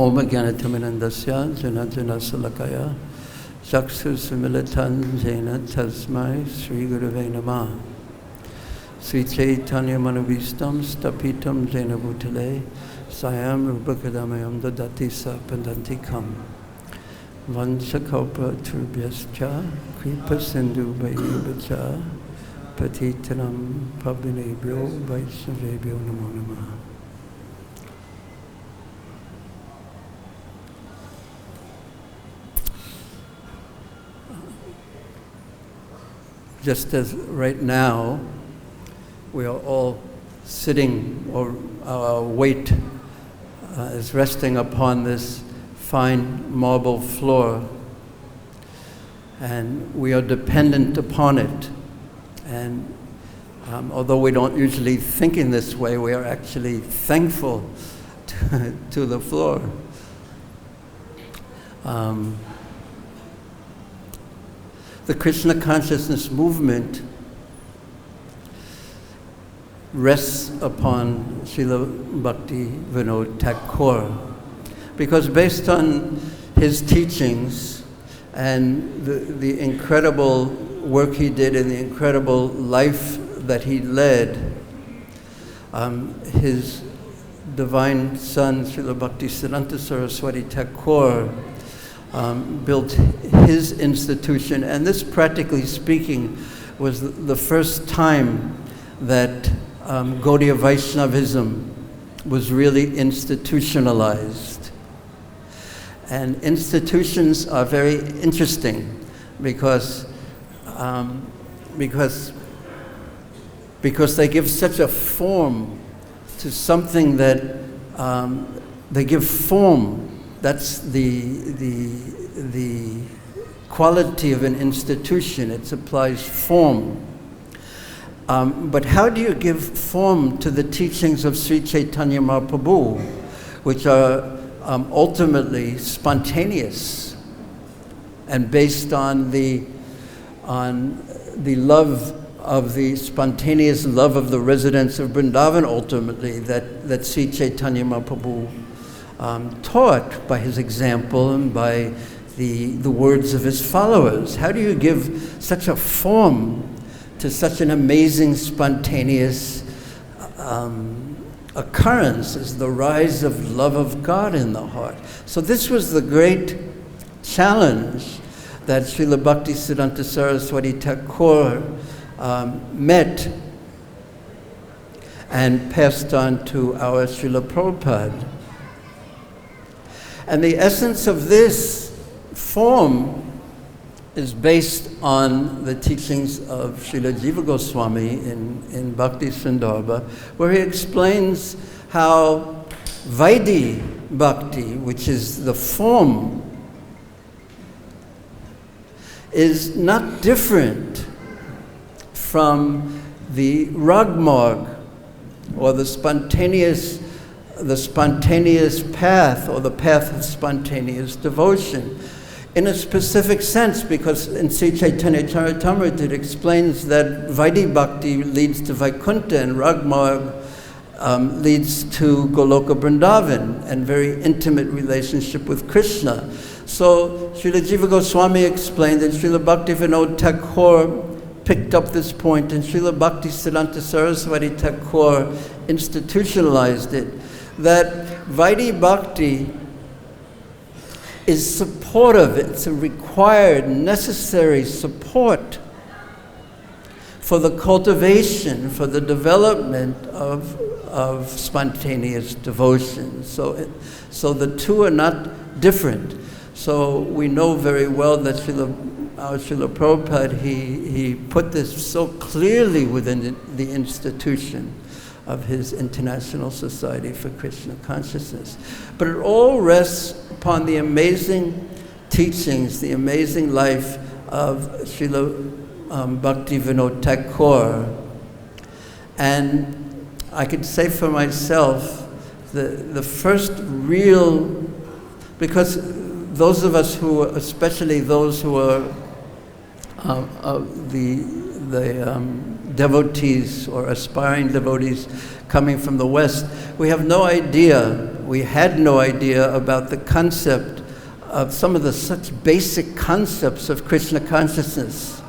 Om Jnanatamidandasya Janajana Salakaya Chakshusmilitan Jena Tasmai Sri Gurave Namah Sri Chaitanya Manovistam Stapitam Jena Bhutale Sayam Rupakadamayam Dadati Sapandantikam Vanchakalpa Turbhyascha Kripa Sindhu Vaibhacha Patitanam Pabhinebhyo Vaishnavebhyo Namo Namah. Just as right now we are all sitting, or our weight is resting upon this fine marble floor, and we are dependent upon it. And although we don't usually think in this way, we are actually thankful to the floor. The Krishna consciousness movement rests upon Srila Bhaktivinoda Thakur, because based on his teachings and the incredible work he did and the incredible life that he led, his divine son, Srila Bhaktisiddhanta Saraswati Thakur, built his institution, and this, practically speaking, was the first time that Gaudiya Vaishnavism was really institutionalized. And institutions are very interesting because they give such a form to something that they give form. That's the quality of an institution. It supplies form. But how do you give form to the teachings of Sri Chaitanya Mahaprabhu, which are ultimately spontaneous and based on the love of the spontaneous love of the residents of Vrindavan, ultimately, that Sri Chaitanya Mahaprabhu taught by his example and by the words of his followers? How do you give such a form to such an amazing spontaneous occurrence as the rise of love of God in the heart? So this was the great challenge that Srila Bhaktisiddhanta Saraswati Thakur met and passed on to our Srila Prabhupada. And the essence of this form is based on the teachings of Srila Jiva Goswami in Bhakti Sundarbha, where he explains how Vaidhi Bhakti, which is the form, is not different from the ragmarg, or the spontaneous path, or the path of spontaneous devotion, in a specific sense, because in Sri Chaitanya Charitamrita it explains that Vaidhi Bhakti leads to Vaikuntha and Ragmarg leads to Goloka Vrindavan and very intimate relationship with Krishna. So Srila Jiva Goswami explained that Srila Bhaktivinoda Thakur picked up this point, and Srila Bhaktisiddhanta Saraswati Thakur institutionalized it, that Vaidhi Bhakti is supportive. It's a required, necessary support for the cultivation, for the development of spontaneous devotion. So the two are not different. So we know very well that our Srila Prabhupada, he put this so clearly within the institution of his International Society for Krishna Consciousness. But it all rests upon the amazing teachings, the amazing life of Srila Bhaktivinoda Thakur. And I could say for myself, the first real, because those of us who, especially those who are the devotees or aspiring devotees coming from the West, we have no idea we had no idea about the concept of some of the such basic concepts of Krishna consciousness.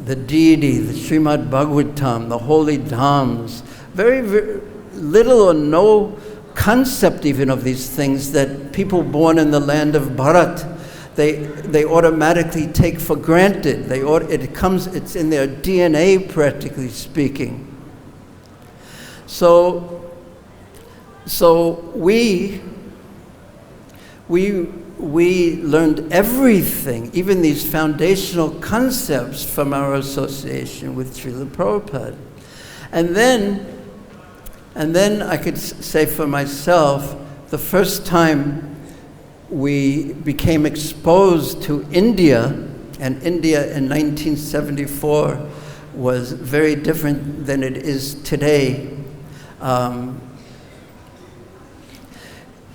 The deity, the Srimad Bhagavatam, the holy dhams, very, very little or no concept even of these things that people born in the land of Bharat, they automatically take for granted. It's in their DNA, practically speaking. So we learned everything, even these foundational concepts, from our association with Srila Prabhupada. And then I could say for myself, the first time we became exposed to India, and India in 1974 was very different than it is today.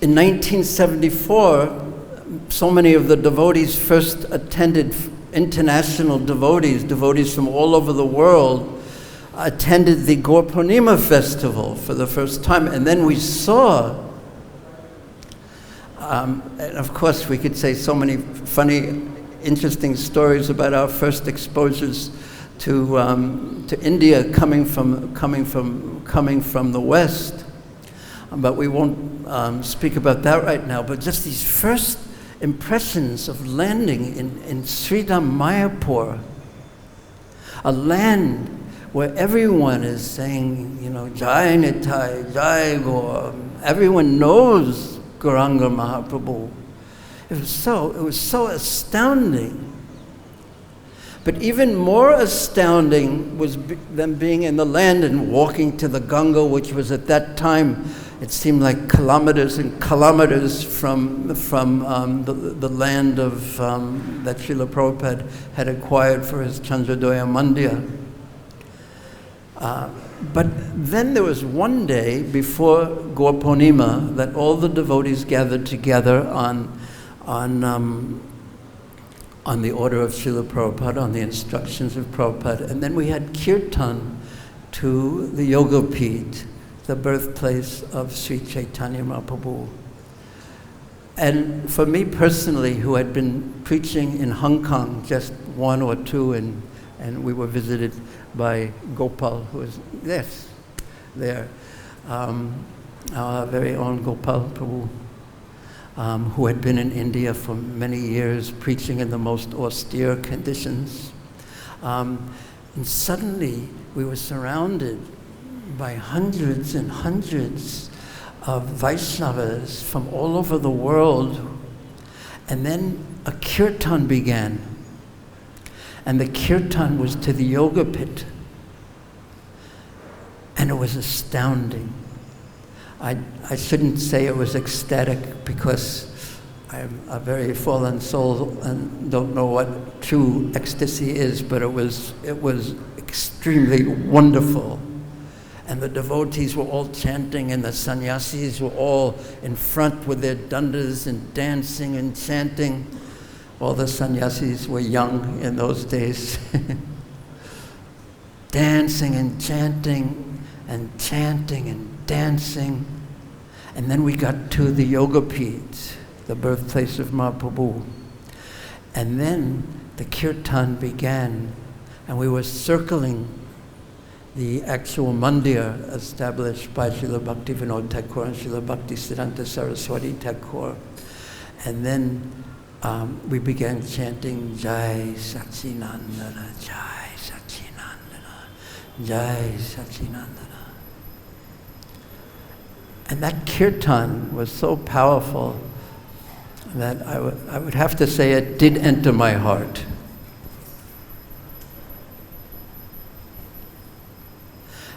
In 1974, so many of the devotees first attended, international devotees from all over the world, attended the Gaur Purnima festival for the first time. And then we saw, and of course we could say so many funny, interesting stories about our first exposures to India coming from the West. But we won't speak about that right now. But just these first impressions of landing in Sridham Mayapur, a land where everyone is saying, Jai Nitai, Jai Gaur. Everyone knows Gauranga Mahaprabhu. It was so astounding. But even more astounding was them being in the land and walking to the Ganga, which was at that time, it seemed like kilometers and kilometers from the land of that Srila Prabhupada had acquired for his Chandradoya Mandir. But then there was one day before Gaur Purnima that all the devotees gathered together on the order of Srila Prabhupada, on the instructions of Prabhupada, and then we had kirtan to the Yoga Pit, the birthplace of Sri Chaitanya Mahaprabhu. And for me personally, who had been preaching in Hong Kong, just one or two, and we were visited by Gopal, who is there, our very own Gopal Prabhu, who had been in India for many years, preaching in the most austere conditions. And suddenly we were surrounded by hundreds and hundreds of Vaishnavas from all over the world. And then a kirtan began. And the kirtan was to the Yoga Pit. And it was astounding. I shouldn't say it was ecstatic, because I'm a very fallen soul and don't know what true ecstasy is, but it was extremely wonderful. And the devotees were all chanting, and the sannyasis were all in front with their dandas and dancing and chanting. All the sannyasis were young in those days. Dancing and chanting and chanting and dancing. And then we got to the Yoga Pit, the birthplace of Mahaprabhu. And then the kirtan began, and we were circling the actual mandir established by Srila Bhativinoda Thakur and Srila Bhaktisiddhanta Saraswati Thakur. And then we began chanting Jai Satchinandana, Jai Satchinandana, Jai Satchinandana. And that kirtan was so powerful that I would have to say it did enter my heart.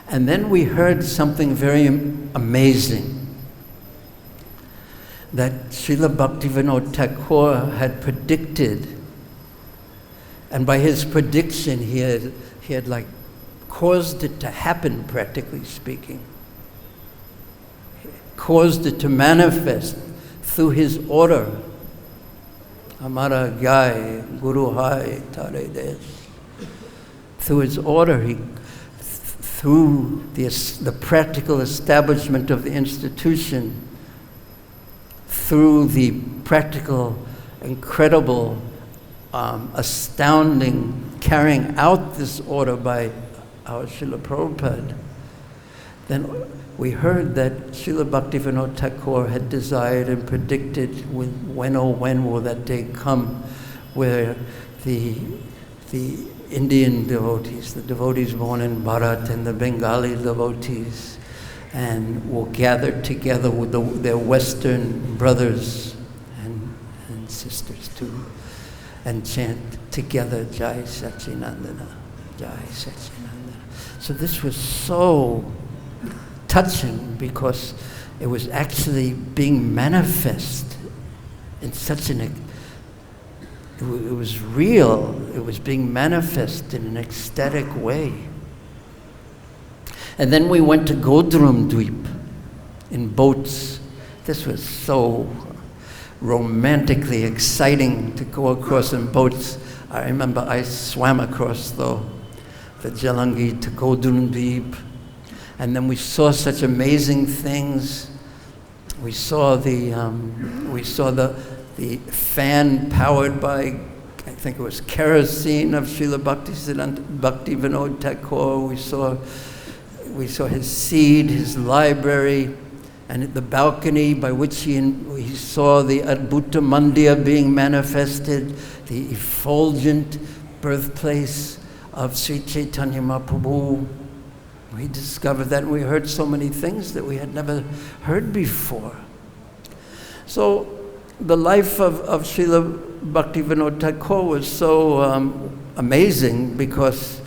And then we heard something very amazing, that Srila Bhativinoda Thakur had predicted, and by his prediction he had like caused it to happen, practically speaking. Caused it to manifest through his order. Amara Gai Guru Hai Tare Desh. Through his order, through the practical establishment of the institution, through the practical, incredible, astounding carrying out this order by our Srila Prabhupada, then we heard that Srila Bhaktivinoda Thakur had desired and predicted when will that day come where the Indian devotees, the devotees born in Bharat and the Bengali devotees, and will gather together with their Western brothers and sisters too, and chant together Jai Satchinandana, Jai Satchinandana. So this was so touching because it was actually being manifest in such it was real, it was being manifest in an ecstatic way. And then we went to Godrum Dweep in boats. This was so romantically exciting to go across in boats. I remember I swam across the Jalangi to Godrum Dweep, and then we saw such amazing things. We saw the fan powered by, I think it was kerosene of Srila Bhaktivinoda Thakur. We saw his seed, his library, and at the balcony by which he saw the Adbhuta Mandir being manifested, the effulgent birthplace of Sri Chaitanya Mahaprabhu. We discovered that, and we heard so many things that we had never heard before. So the life of Srila Bhaktivinoda Thakur was so amazing because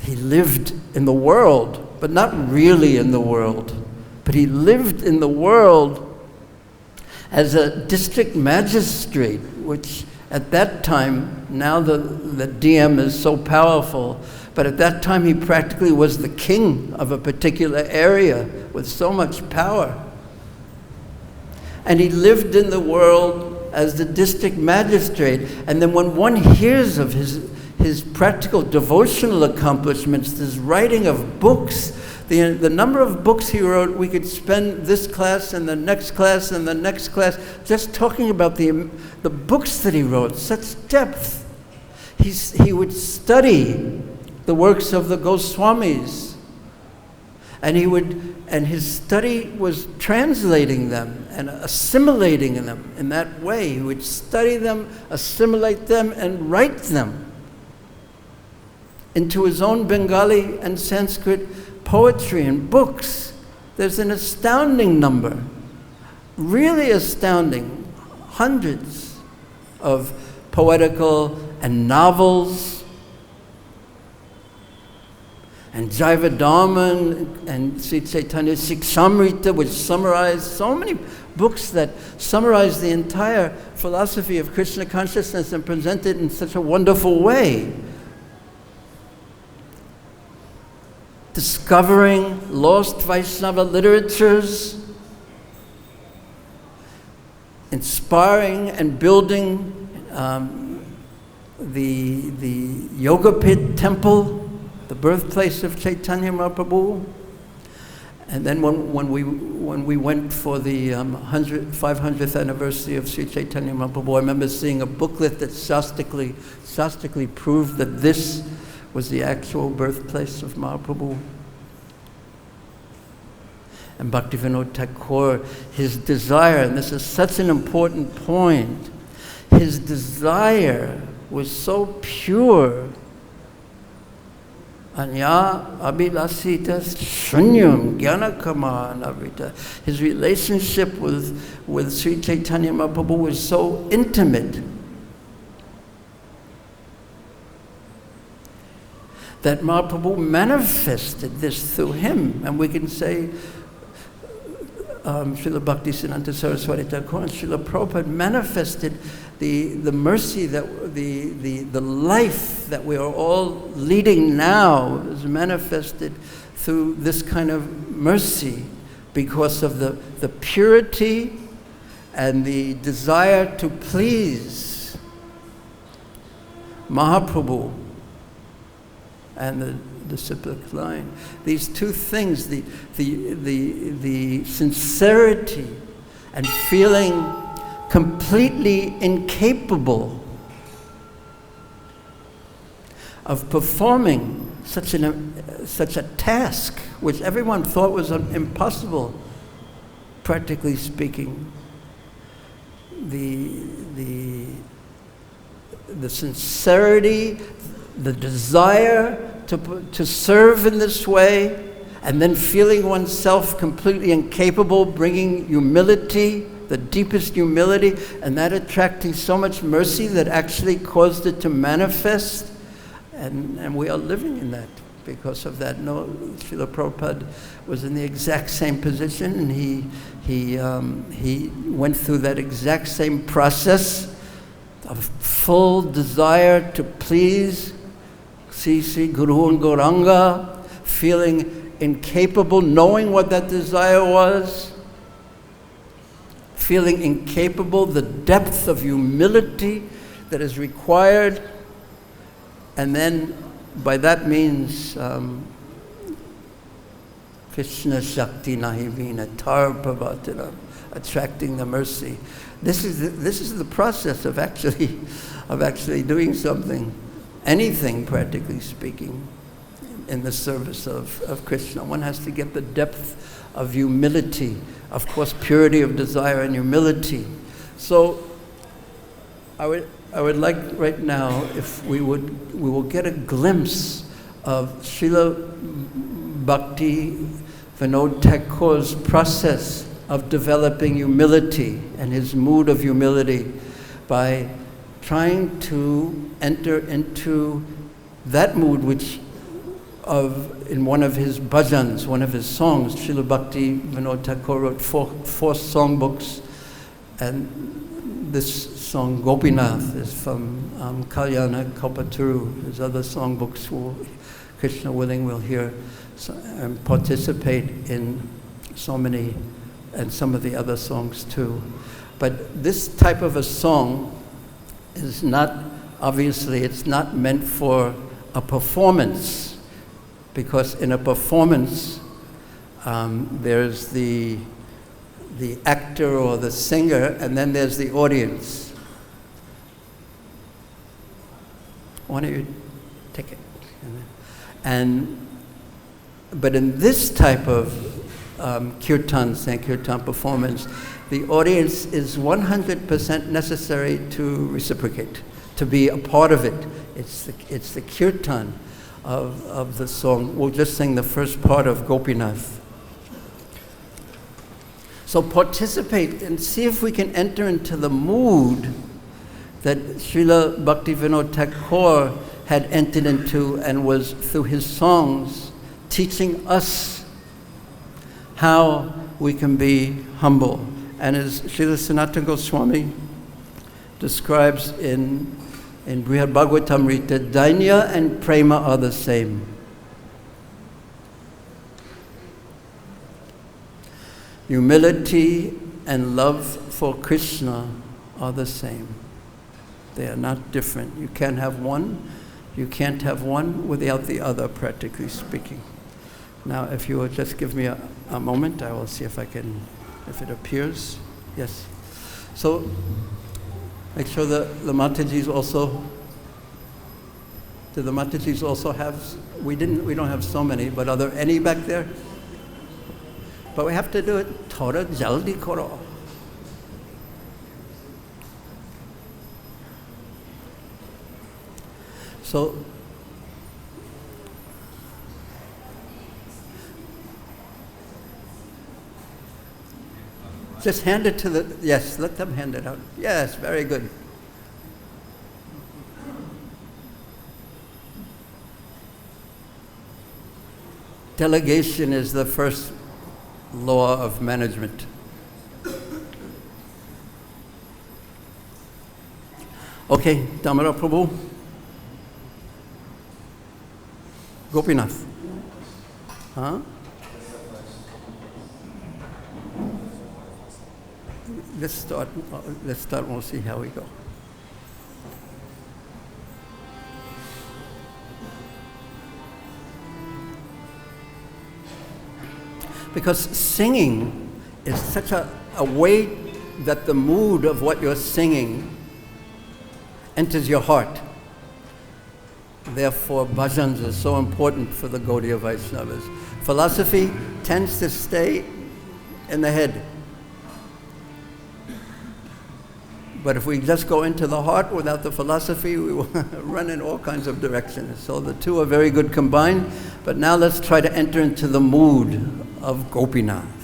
he lived in the world, but not really in the world. But he lived in the world as a district magistrate, which at that time, now the DM is so powerful, but at that time he practically was the king of a particular area with so much power. And he lived in the world as the district magistrate. And then when one hears of his practical devotional accomplishments, this writing of books, the number of books he wrote, we could spend this class and the next class and the next class just talking about the books that he wrote, such depth. He would study the works of the Goswamis, and his study was translating them and assimilating them in that way. He would study them, assimilate them, and write them into his own Bengali and Sanskrit poetry and books. There's an astounding number, really astounding, hundreds of poetical and novels, and Jivadharma and Sri Chaitanya Shikshamrita, which summarized so many books that summarize the entire philosophy of Krishna consciousness and present it in such a wonderful way. Discovering lost Vaishnava literatures, inspiring and building the Yoga Pit temple, the birthplace of Chaitanya Mahaprabhu. And then when we went for the 500th anniversary of Sri Chaitanya Mahaprabhu, I remember seeing a booklet that shastically proved that this was the actual birthplace of Mahaprabhu. And Bhaktivinoda Thakur, his desire, and this is such an important point, his desire was so pure. Anya abhilasita shunyam jnanakama navrita. His relationship with Sri Chaitanya Mahaprabhu was so intimate that Mahaprabhu manifested this through him. And we can say Srila Bhaktisiddhanta Saraswati Thakur and Srila Prabhupada manifested the mercy, that the life that we are all leading now is manifested through this kind of mercy because of the purity and the desire to please Mahaprabhu and the disciplic line. These two things, the sincerity and feeling completely incapable of performing such a task, which everyone thought was impossible, practically speaking. The sincerity, the desire to serve in this way, and then feeling oneself completely incapable, bringing humility, the deepest humility, and that attracting so much mercy that actually caused it to manifest. And we are living in that because of that. No, Srila Prabhupada was in the exact same position, and he went through that exact same process of full desire to please Sri Guru and Gauranga, feeling incapable, knowing what that desire was, feeling incapable, the depth of humility that is required, and then by that means Krishna Shakti Nahi Vina Tar Prabhatina, attracting the mercy. This is the process of actually doing something, anything practically speaking, in the service of Krishna. One has to get the depth of humility, of course, purity of desire and humility. So I would like right now, if we will get a glimpse of Srila Bhaktivinoda Thakur's process of developing humility and his mood of humility by trying to enter into that mood in one of his bhajans, one of his songs. Srila Bhaktivinoda Thakur wrote four songbooks, and this song Gopinath is from Kalyana Kalpataru. His other songbooks, Krishna willing, we'll hear and participate in so many, and some of the other songs too. But this type of a song is not, obviously, it's not meant for a performance, because in a performance, there's the actor or the singer, and then there's the audience. Why don't you take it? But in this type of kirtan, Sankirtan performance, the audience is 100% necessary to reciprocate, to be a part of it. It's the kirtan of the song. We'll just sing the first part of Gopinath. So participate and see if we can enter into the mood that Srila Bhaktivinoda Thakur had entered into, and was, through his songs, teaching us how we can be humble. And as Srila Sanatana Goswami describes in Brihad Bhagavatamrita, Dainya and Prema are the same. Humility and love for Krishna are the same. They are not different. You can't have one without the other, practically speaking. Now, if you will just give me a moment, I will see if it appears. Yes. So, make sure that the Matajis also, do the Matajis also have, we don't have so many, but are there any back there? But we have to do it, thoda jaldi karo. So, just hand it to yes, let them hand it out. Yes, very good. Delegation is the first law of management. Okay, Damara Prabhu. Gopinath. Huh? Let's start and we'll see how we go. Because singing is such a way that the mood of what you're singing enters your heart. Therefore, bhajans are so important for the Gaudiya Vaishnavas. Philosophy tends to stay in the head. But if we just go into the heart without the philosophy, we will run in all kinds of directions. So the two are very good combined. But now let's try to enter into the mood of Gopinath.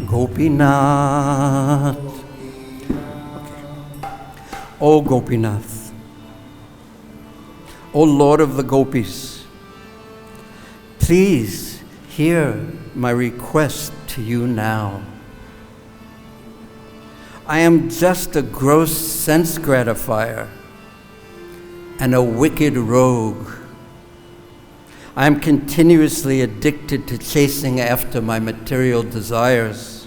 Gopinath. O Gopinath, O Lord of the Gopis, please hear my request to you now. I am just a gross sense gratifier and a wicked rogue. I am continuously addicted to chasing after my material desires,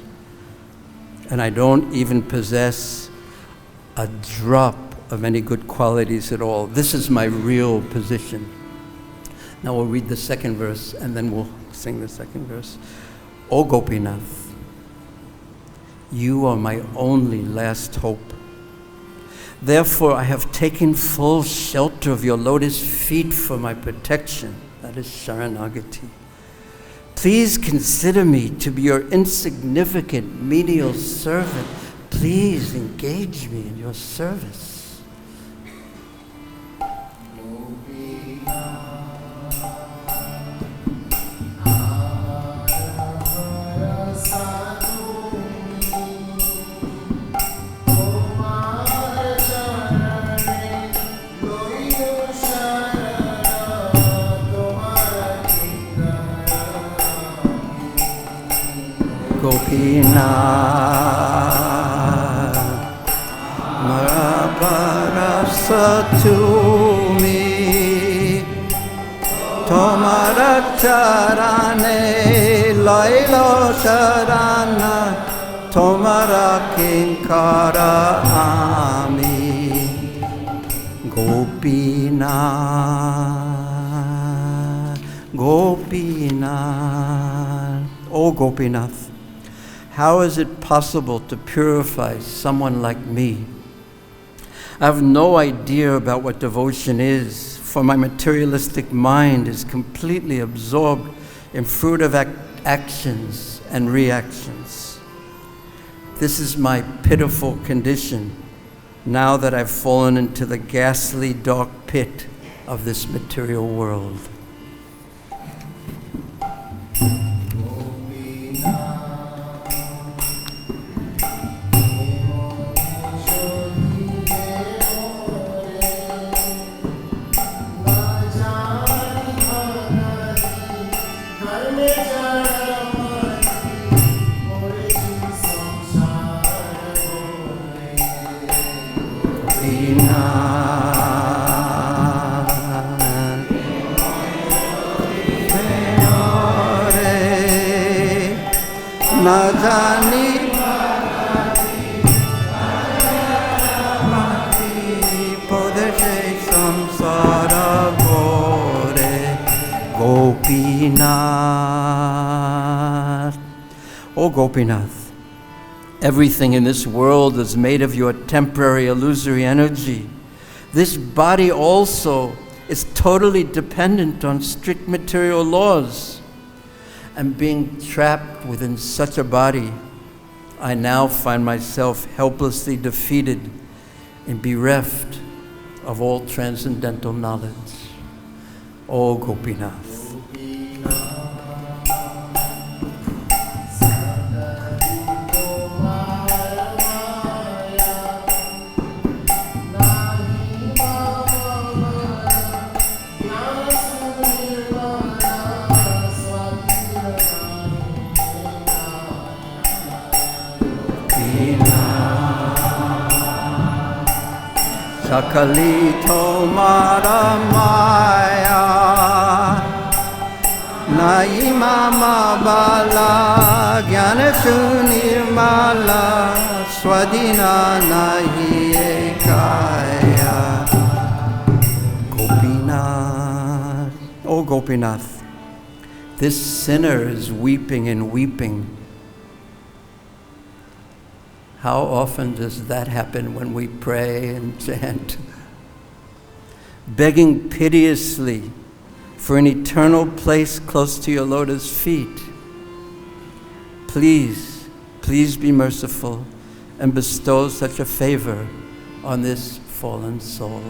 and I don't even possess a drop of any good qualities at all. This is my real position. Now we'll read the second verse, and then we'll sing the second verse. O Gopinath, you are my only last hope. Therefore, I have taken full shelter of your lotus feet for my protection. That is Sharanagati. Please consider me to be your insignificant menial servant. Please engage me in your service. Gopinath, Maraparasa tumi, Tomara charane, Lailo sharana, Tomara kinkara ami, Gopinath, Gopinath, O Gopinath. How is it possible to purify someone like me? I have no idea about what devotion is, for my materialistic mind is completely absorbed in fruitive actions and reactions. This is my pitiful condition now that I've fallen into the ghastly dark pit of this material world. Gopinath. O Gopinath, everything in this world is made of your temporary illusory energy. This body also is totally dependent on strict material laws. And being trapped within such a body, I now find myself helplessly defeated and bereft of all transcendental knowledge. O Gopinath. Sakalito Maramaya Naimama Bala Gyanasunirmala Swadina Nahi Ekaya Gopinath. Oh Gopinath, this sinner is weeping and weeping. How often does that happen when we pray and chant? Begging piteously for an eternal place close to your lotus feet. Please, please be merciful and bestow such a favor on this fallen soul.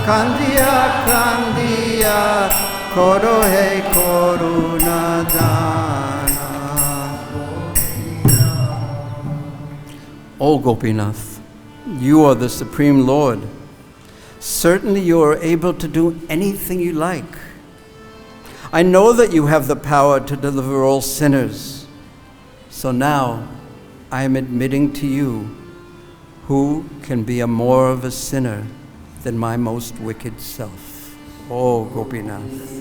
Kandiya Kandiya Korohe Korunadana. O Gopinath, you are the Supreme Lord. Certainly you are able to do anything you like. I know that you have the power to deliver all sinners. So now I am admitting to you, who can be a more of a sinner than my most wicked self? Oh, Gopinath.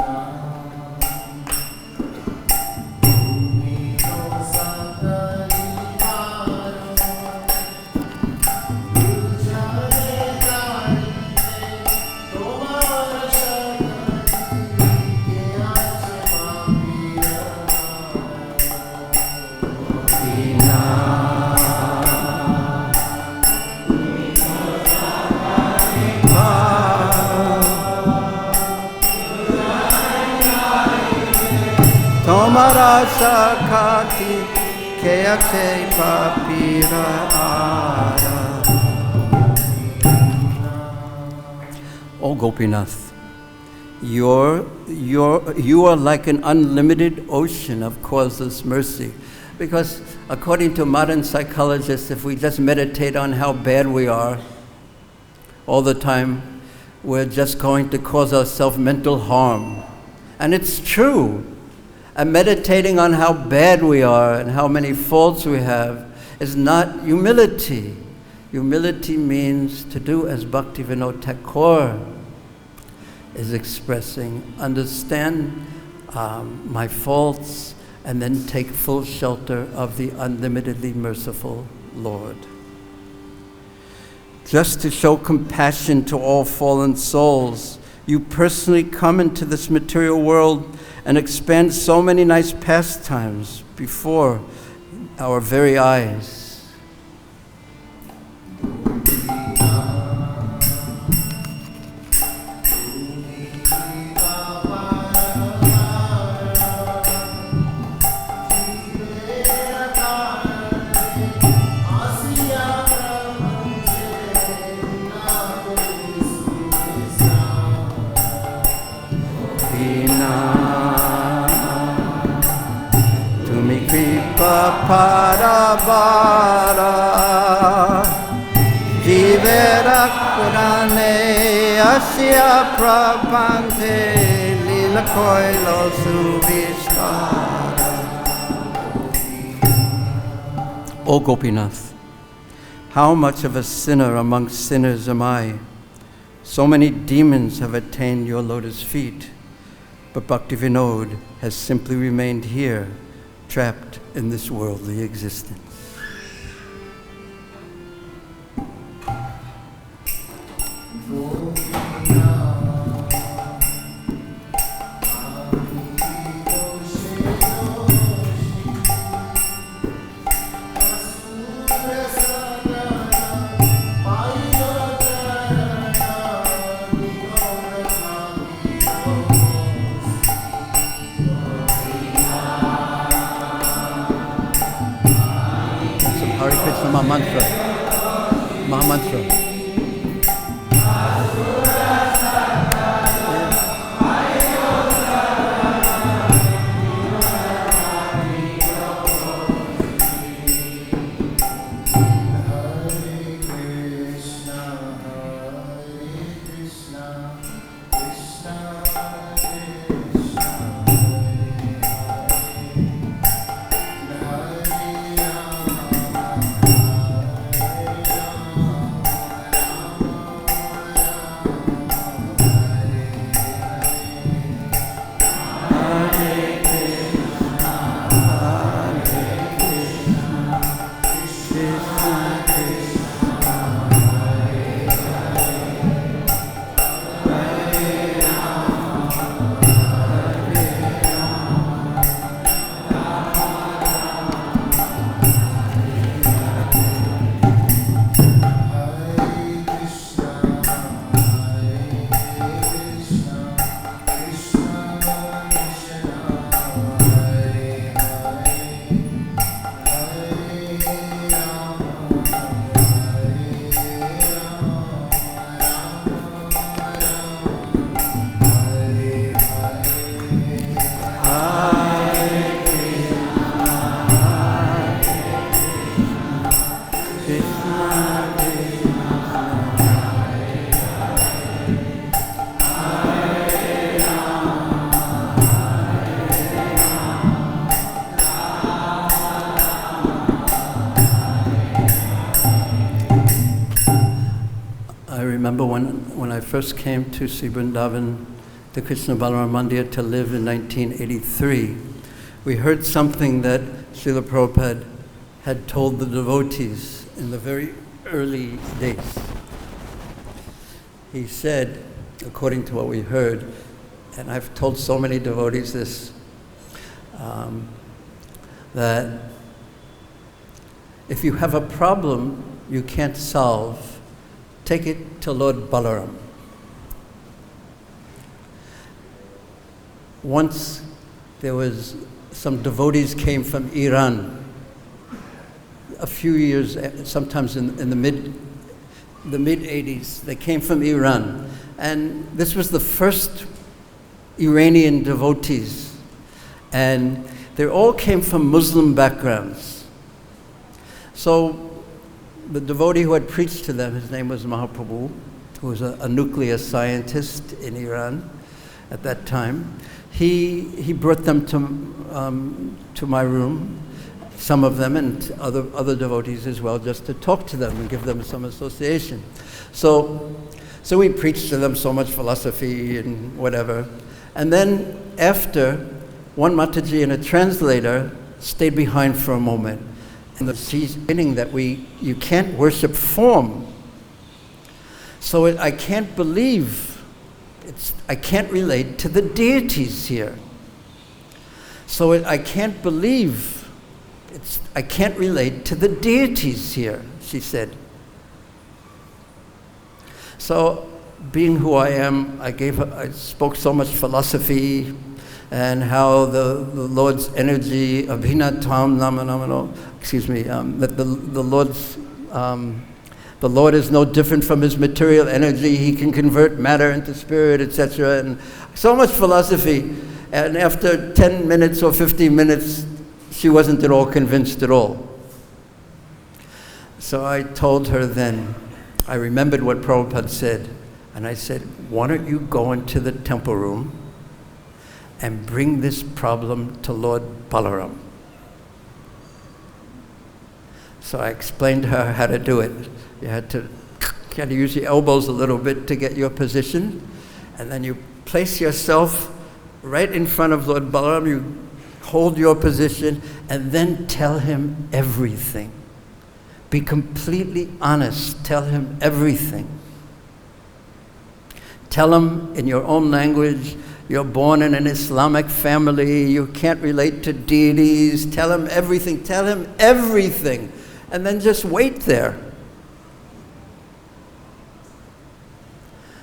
Tomara sakati keyakse papira ara. Oh Gopinath, you are like an unlimited ocean of causeless mercy. Because according to modern psychologists, if we just meditate on how bad we are all the time, we're just going to cause ourselves mental harm. And it's true. And meditating on how bad we are and how many faults we have is not humility. Humility means to do as Bhaktivinoda Thakur is expressing, understand my faults and then take full shelter of the unlimitedly merciful Lord. Just to show compassion to all fallen souls, you personally come into this material world and expand so many nice pastimes before our very eyes. Parabara Jivera Kurane Asya Prabhante Lila Koilo Suvistara. O Gopinath, how much of a sinner amongst sinners am I? So many demons have attained your lotus feet, but Bhaktivinoda has simply remained here, trapped in this worldly existence. It's the Mahamantra. Mahamantra. When I first came to Sri Vrindavan, the Krishna Balaram Mandir, to live in 1983, we heard something that Srila Prabhupada had told the devotees in the very early days. He said, according to what we heard, and I've told so many devotees this, that if you have a problem you can't solve, take it to Lord Balaram. Once there was some devotees came from Iran, a few years, sometimes in the mid 80s, they came from Iran, and this was the first Iranian devotees, and they all came from Muslim backgrounds. So the devotee who had preached to them, his name was Mahaprabhu, who was a nuclear scientist in Iran at that time. He brought them to my room, some of them, and other devotees as well, just to talk to them and give them some association. So we preached to them so much philosophy and whatever. And then after, one Mataji and a translator stayed behind for a moment. And she's meaning that you can't worship form. So I can't believe, I can't relate to the deities here. So I can't believe, I can't relate to the deities here, she said. So being who I am, I spoke so much philosophy, and how the Lord's energy, abhinatam namanamano, that the Lord is no different from his material energy. He can convert matter into spirit, etc. And so much philosophy. And after 10 minutes or 15 minutes, she wasn't at all convinced at all. So I told her then, I remembered what Prabhupada said, and I said, why don't you go into the temple room and bring this problem to Lord Balaram. So I explained to her how to do it. You had to use your elbows a little bit to get your position, and then you place yourself right in front of Lord Balaram, you hold your position, and then tell him everything. Be completely honest, tell him everything. Tell him in your own language, you're born in an Islamic family, you can't relate to deities, tell him everything, and then just wait there.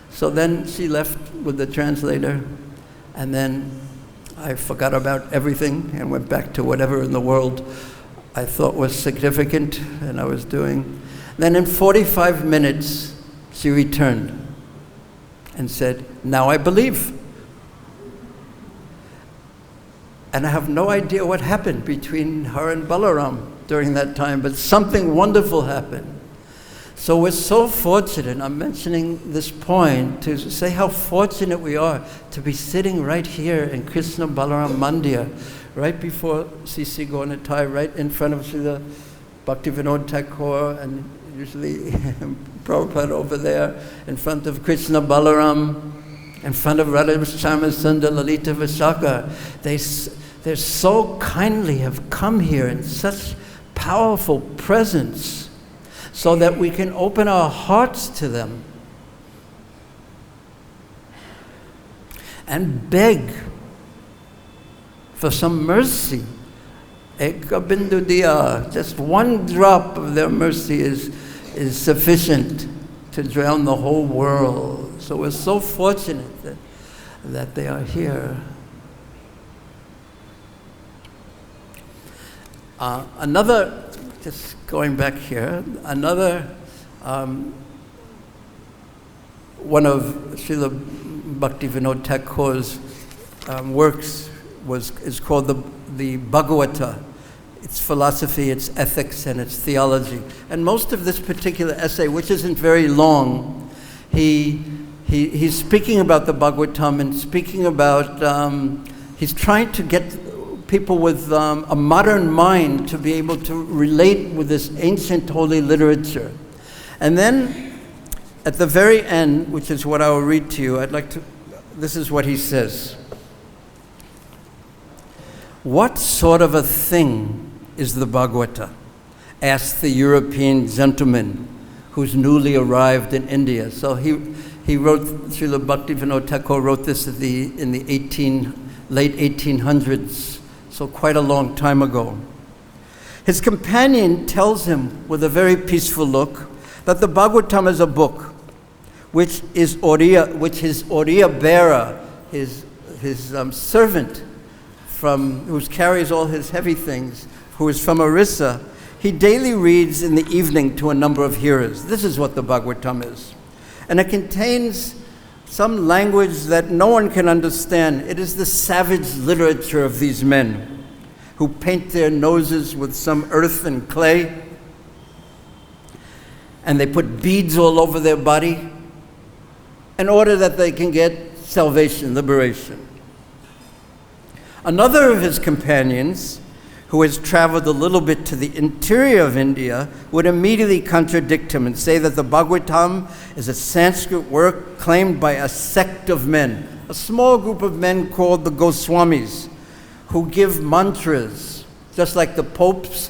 So then she left with the translator, and then I forgot about everything and went back to whatever in the world I thought was significant, and I was doing. Then in 45 minutes, she returned and said, "Now I believe." And I have no idea what happened between her and Balaram during that time, but something wonderful happened. So we're so fortunate, I'm mentioning this point to say how fortunate we are to be sitting right here in Krishna Balaram Mandir, right before C.C. Gauranatai, right in front of Srila Bhaktivinoda Thakur, and usually Prabhupada over there, in front of Krishna Balaram, in front of Radha Shyama Lalita Vishaka. They so kindly have come here in such powerful presence, so that we can open our hearts to them and beg for some mercy. Eka bindu diya, just one drop of their mercy is sufficient to drown the whole world. So we're so fortunate that they are here. Another, just going back here, another one of Srila Bhaktivinoda Thakur's works is called the Bhagavad-Gita. Its philosophy, its ethics, and its theology. And most of this particular essay, which isn't very long, he's speaking about the Bhagavatam and speaking about, he's trying to get people with a modern mind to be able to relate with this ancient holy literature. And then at the very end, which is what I will read to you, this is what he says. "What sort of a thing is the Bhagavata?" asked the European gentleman who's newly arrived in India. So he wrote, Srila Bhaktivinoda Thakur wrote this in the late 1800s. So quite a long time ago. His companion tells him with a very peaceful look that the Bhagavatam is a book which his Oriya bearer, his servant who carries all his heavy things, who is from Orissa, he daily reads in the evening to a number of hearers. This is what the Bhagavatam is. And it contains some language that no one can understand. It is the savage literature of these men who paint their noses with some earth and clay, and they put beads all over their body in order that they can get salvation, liberation. Another of his companions, who has traveled a little bit to the interior of India, would immediately contradict him and say that the Bhagavatam is a Sanskrit work claimed by a sect of men, a small group of men called the Goswamis, who give mantras, just like the popes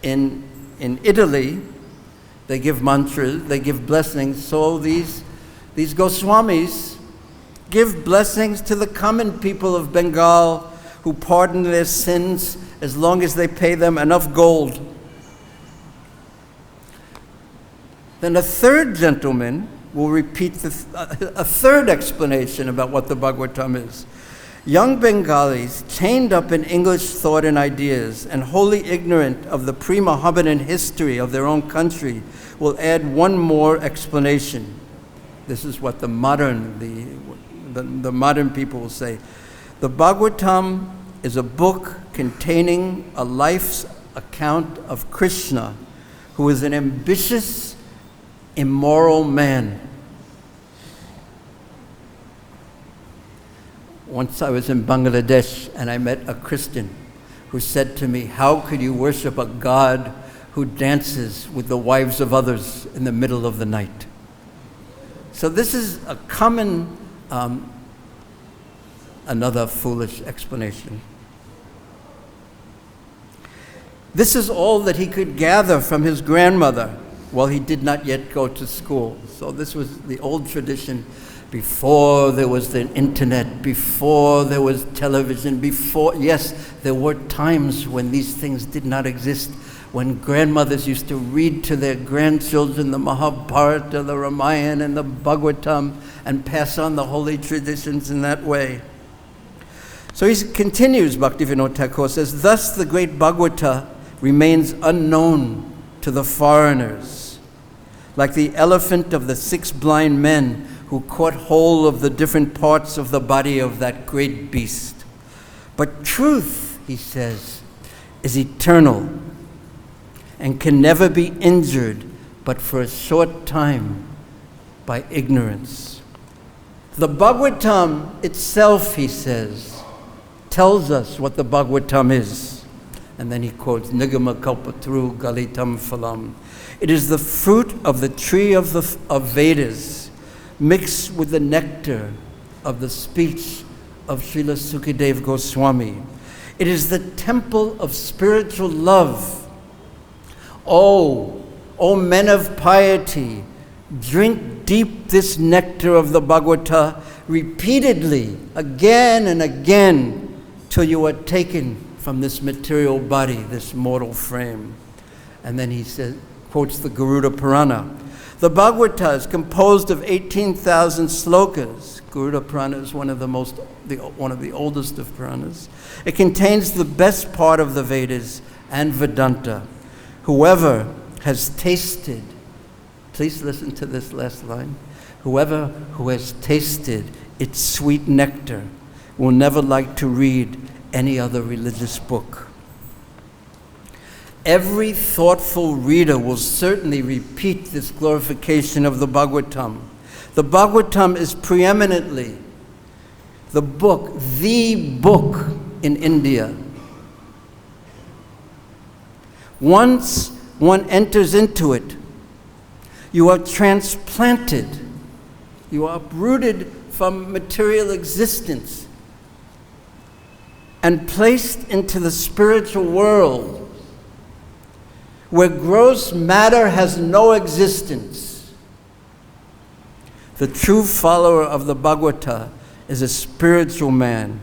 in Italy. They give mantras, they give blessings. So these Goswamis give blessings to the common people of Bengal who pardon their sins as long as they pay them enough gold. Then a third gentleman will repeat a third explanation about what the Bhagavatam is. Young Bengalis, chained up in English thought and ideas and wholly ignorant of the pre-Mohammedan history of their own country, will add one more explanation. This is what the modern people will say. The Bhagavatam is a book containing a life's account of Krishna, who is an ambitious, immoral man. Once I was in Bangladesh and I met a Christian who said to me, "How could you worship a God who dances with the wives of others in the middle of the night?" So this is a common, another foolish explanation. This is all that he could gather from his grandmother while he did not yet go to school. So this was the old tradition before there was the internet, before there was television, yes, there were times when these things did not exist, when grandmothers used to read to their grandchildren the Mahabharata, the Ramayana, and the Bhagavatam, and pass on the holy traditions in that way. So he continues, Bhaktivinoda Thakur says, thus the great Bhagavata remains unknown to the foreigners, like the elephant of the 6 blind men who caught hold of the different parts of the body of that great beast. But truth, he says, is eternal and can never be injured but for a short time by ignorance. The Bhagavatam itself, he says, tells us what the Bhagavatam is. And then he quotes, Nigama Kalpatru Galitam Phalam. It is the fruit of the tree of Vedas, mixed with the nectar of the speech of Srila Sukadeva Goswami. It is the temple of spiritual love. Oh, men of piety, drink deep this nectar of the Bhagavata repeatedly, again and again, till you are taken from this material body, this mortal frame. And then he says, quotes the Garuda Purana. The Bhagavata is composed of 18,000 slokas. Garuda Purana is one of the oldest of Puranas. It contains the best part of the Vedas and Vedanta. Whoever has tasted, please listen to this last line, whoever who has tasted its sweet nectar will never like to read any other religious book. Every thoughtful reader will certainly repeat this glorification of the Bhagavatam. The Bhagavatam is preeminently the book in India. Once one enters into it, you are transplanted. You are uprooted from material existence and placed into the spiritual world, where gross matter has no existence. The true follower of the Bhagavata is a spiritual man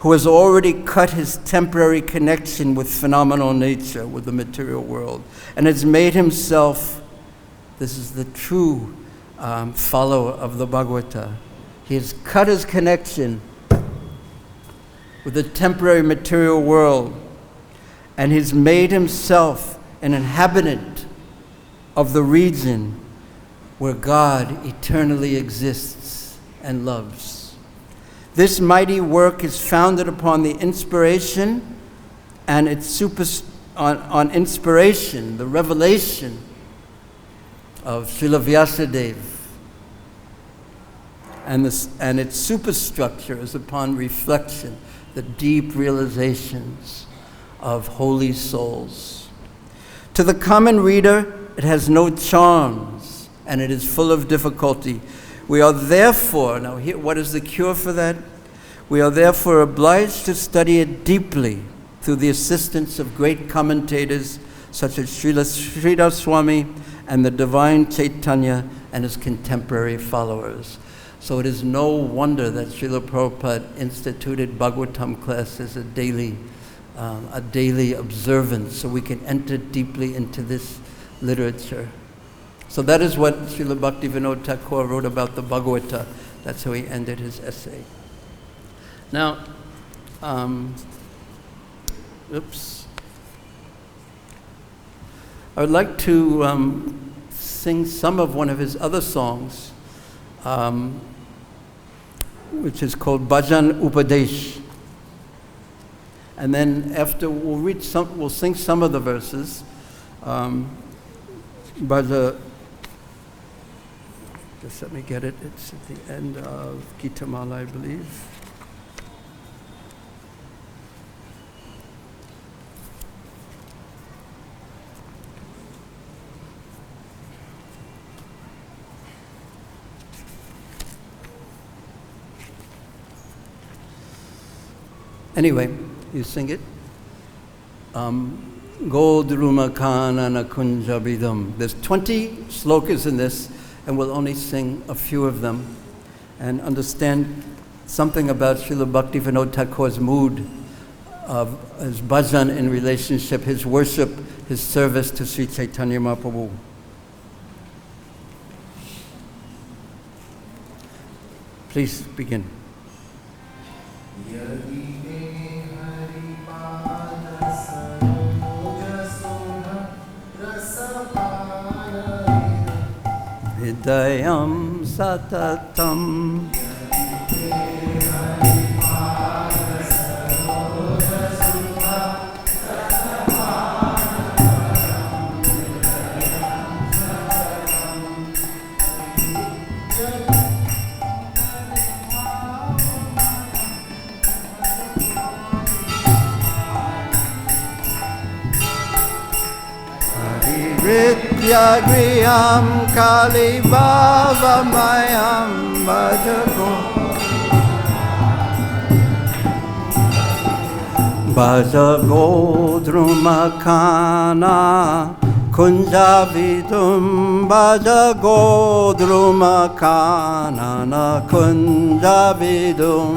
who has already cut his temporary connection with phenomenal nature, with the material world, and has made himself, this is the true follower of the Bhagavata. He has cut his connection with the temporary material world, and he's made himself an inhabitant of the region where God eternally exists and loves. This mighty work is founded upon the inspiration and on inspiration, the revelation of Srila Vyasadeva, and its superstructure is upon reflection, the deep realizations of holy souls. To the common reader, it has no charms, and it is full of difficulty. We are therefore, now here, what is the cure for that? We are therefore obliged to study it deeply through the assistance of great commentators such as Srila Sridhar Swami and the divine Chaitanya and his contemporary followers. So it is no wonder that Srila Prabhupada instituted Bhagavatam class as a daily observance, so we can enter deeply into this literature. So that is what Srila Bhaktivinoda Thakur wrote about the Bhagavata. That's how he ended his essay. Now, I would like to sing some of one of his other songs, which is called Bhajan Upadesh. And then after we'll sing some of the verses. Just let me get it. It's at the end of Gita Mala, I believe. Anyway, you sing it. Goldruma Kanana Kunjabidam. There's 20 slokas in this, and we'll only sing a few of them and understand something about Srila Bhaktivinoda Thakur's mood of his bhajan in relationship, his worship, his service to Sri Chaitanya Mahaprabhu. Please begin. Yadi Hari Pada Saroja hridayam satatam. Vidyagriyam kali bhavamayam bhajago bhajago drumakana kunjavidum bhajago drumakana na kunjavidum.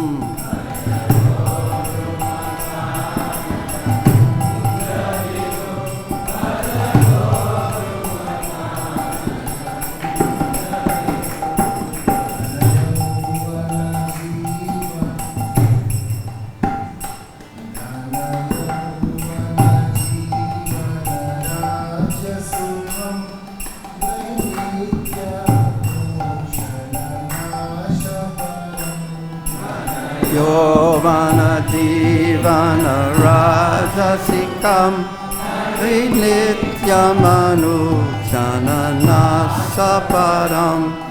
Yovana Jivana Rajasikam Vinityamanu Janana Saparam.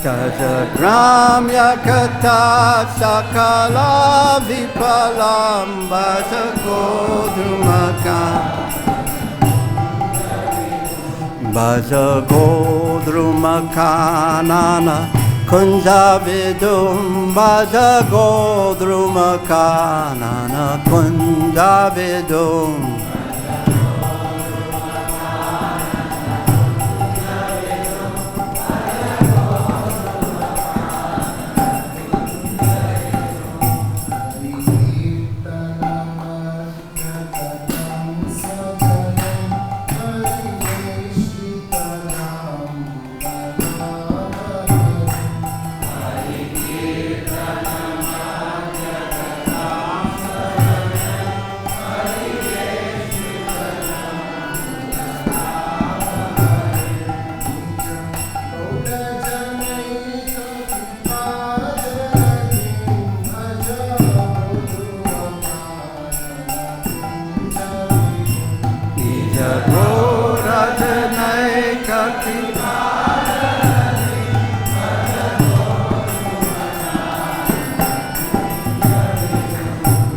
Jajagramya Kata Sakala Vipalam Bhajagodrumakam Bhajagodrumakanana Kunjavidum Bhajagodrumakanana Kunjavidum.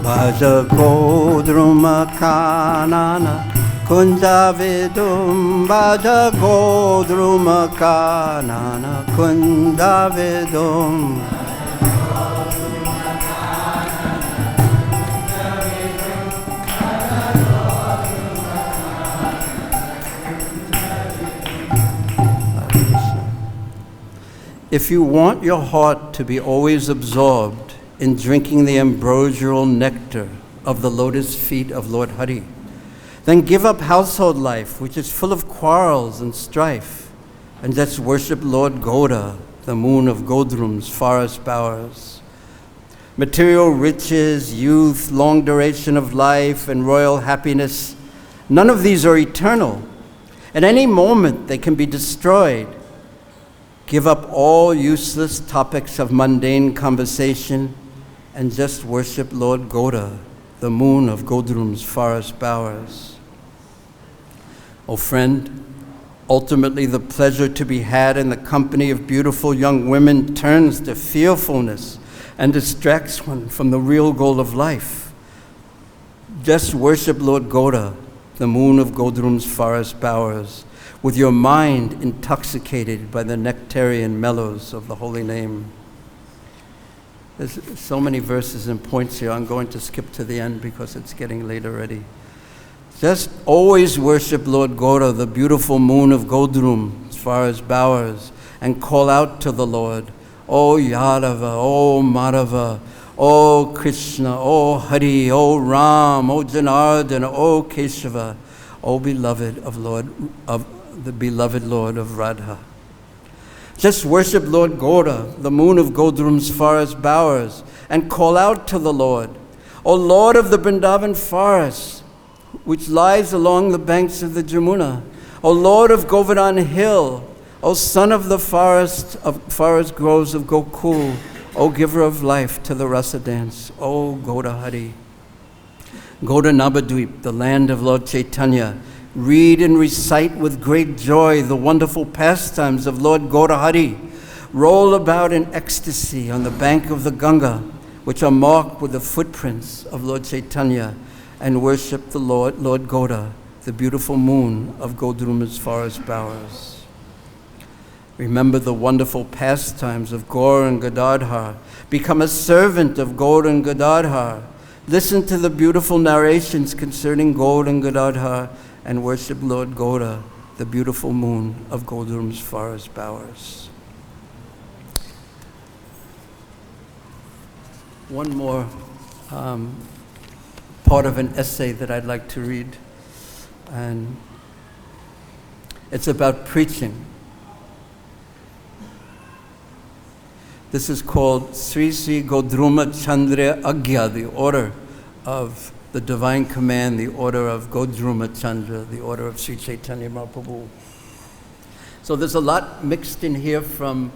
Bhajagodrumakanana kunjavidum Bhajagodrumakanana kunjavidum. If you want your heart to be always absorbed in drinking the ambrosial nectar of the lotus feet of Lord Hari, then give up household life, which is full of quarrels and strife, and just worship Lord Goda, the moon of Godrum's forest bowers. Material riches, youth, long duration of life, and royal happiness, none of these are eternal. At any moment they can be destroyed. Give up all useless topics of mundane conversation and just worship Lord Goda, the moon of Godrum's forest bowers. O friend, ultimately the pleasure to be had in the company of beautiful young women turns to fearfulness and distracts one from the real goal of life. Just worship Lord Goda, the moon of Godrum's forest bowers, with your mind intoxicated by the nectarian mellows of the holy name. There's so many verses and points here. I'm going to skip to the end because it's getting late already. Just always worship Lord Goda, the beautiful moon of Godrum, as far as bowers, and call out to the Lord, O Yadava, O Madhava, O Krishna, O Hari, O Ram, O Janardana, O Keshava, O beloved of the beloved Lord of Radha. Just worship Lord Goda, the moon of Godrum's forest bowers, and call out to the Lord, O Lord of the Vrindavan forest, which lies along the banks of the Jamuna, O Lord of Govardhan hill, O son of the forest groves of Gokul, O giver of life to the rasa dance, O Goda Hari. Go to Navadvip, the land of Lord Chaitanya. Read and recite with great joy the wonderful pastimes of Lord Goda Hari. Roll about in ecstasy on the bank of the Ganga, which are marked with the footprints of Lord Chaitanya, and worship the Lord Goda, the beautiful moon of Godruma's forest bowers. Remember the wonderful pastimes of Gaur and Gadadhar. Become a servant of Gaur and Gadadhar. Listen to the beautiful narrations concerning Gaur and Gadadhar and worship Lord Goda, the beautiful moon of Godrum's forest bowers. One more part of an essay that I'd like to read, and it's about preaching. This is called Sri Sri Godruma Chandra Agya, the order of the divine command, the order of Godruma Chandra, the order of Sri Chaitanya Mahaprabhu. So there's a lot mixed in here from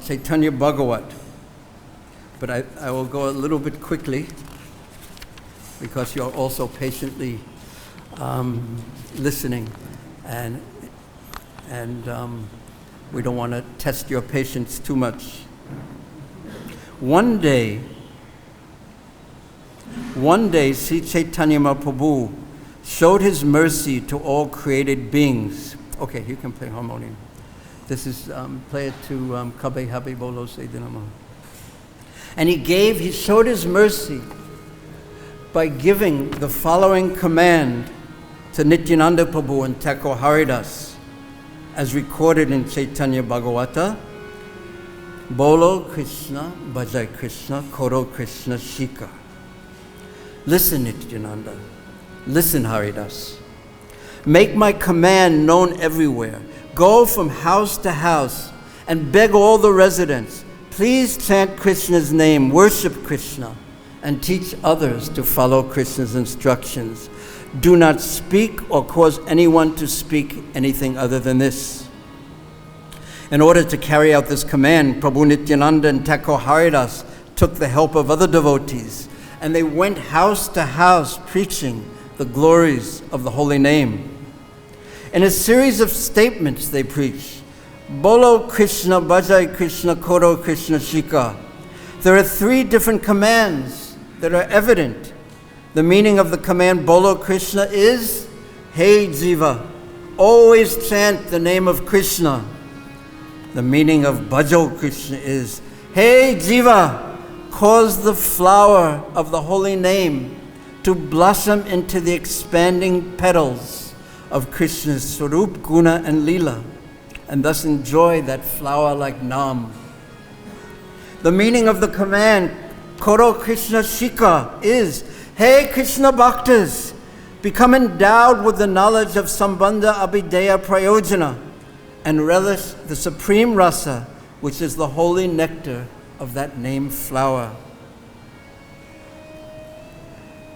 Chaitanya Bhagavat, but I will go a little bit quickly because you're also patiently listening, and we don't want to test your patience too much. One day, Sri Chaitanya Mahaprabhu showed his mercy to all created beings. Okay, you can play harmonium. This is, play it to Kabe Habe Bolo Saidinama. And he showed his mercy by giving the following command to Nityananda Prabhu and Thakur Haridas, as recorded in Chaitanya Bhagavata. Bolo Krishna, Bhajai Krishna, Koro Krishna Shika. Listen, Nityananda. Listen, Haridas. Make my command known everywhere. Go from house to house and beg all the residents, please chant Krishna's name, worship Krishna, and teach others to follow Krishna's instructions. Do not speak or cause anyone to speak anything other than this. In order to carry out this command, Prabhu Nityananda and Thakur Haridas took the help of other devotees, and they went house to house preaching the glories of the holy name. In a series of statements they preached, Bolo Krishna, Bhajai Krishna, Koro Krishna Shika. There are 3 different commands that are evident. The meaning of the command Bolo Krishna is, Hey Jiva, always chant the name of Krishna. The meaning of Bhajo Krishna is, Hey Jiva, cause the flower of the holy name to blossom into the expanding petals of Krishna's Swarup, Guna, and Leela, and thus enjoy that flower-like Nam. The meaning of the command Koro Krishna Shika is, Hey Krishna Bhaktas, become endowed with the knowledge of Sambandha Abhideya Prayojana and relish the supreme rasa, which is the holy nectar of that named flower.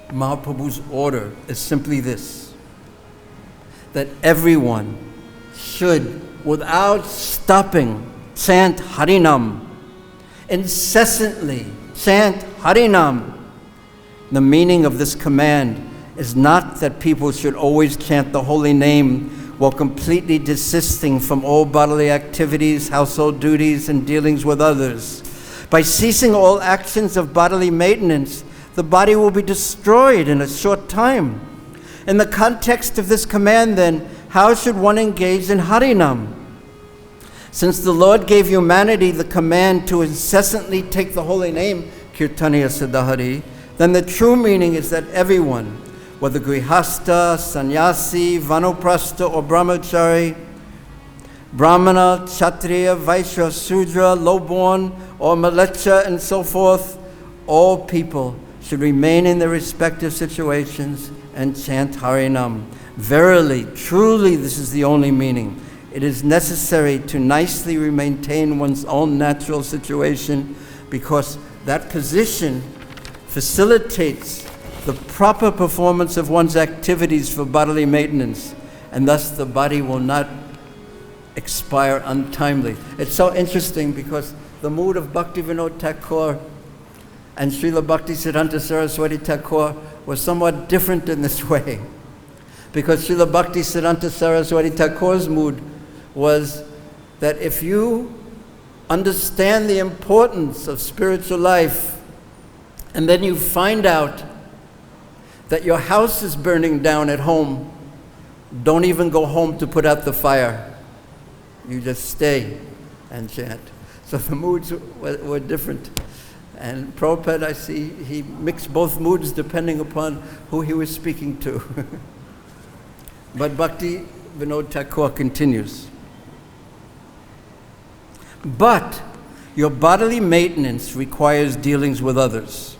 Mahaprabhu's order is simply this, that everyone should, without stopping, chant Harinam, incessantly chant Harinam. The meaning of this command is not that people should always chant the holy name while completely desisting from all bodily activities, household duties, and dealings with others. By ceasing all actions of bodily maintenance, the body will be destroyed in a short time. In the context of this command, then, how should one engage in Harinam? Since the Lord gave humanity the command to incessantly take the holy name, Kirtaniya Siddhahari, then the true meaning is that everyone, whether grihasta, sannyasi, vanoprastha, or brahmachari, brahmana, kshatriya, vaishya, sudra, lowborn, or malecha, and so forth, all people should remain in their respective situations and chant Harinam. Verily, truly, this is the only meaning. it is necessary to nicely maintain one's own natural situation, because that position facilitates the proper performance of one's activities for bodily maintenance, and thus the body will not expire untimely. It's so interesting because the mood of Bhaktivinoda Thakur and Srila Bhaktisiddhanta Saraswati Thakur was somewhat different in this way. Because Srila Bhaktisiddhanta Saraswati Thakur's mood was that if you understand the importance of spiritual life, and then you find out that your house is burning down at home, don't even go home to put out the fire. You just stay and chant. So the moods were different. And Prabhupada, I see, he mixed both moods depending upon who he was speaking to. But Bhaktivinoda Thakur continues. But your bodily maintenance requires dealings with others.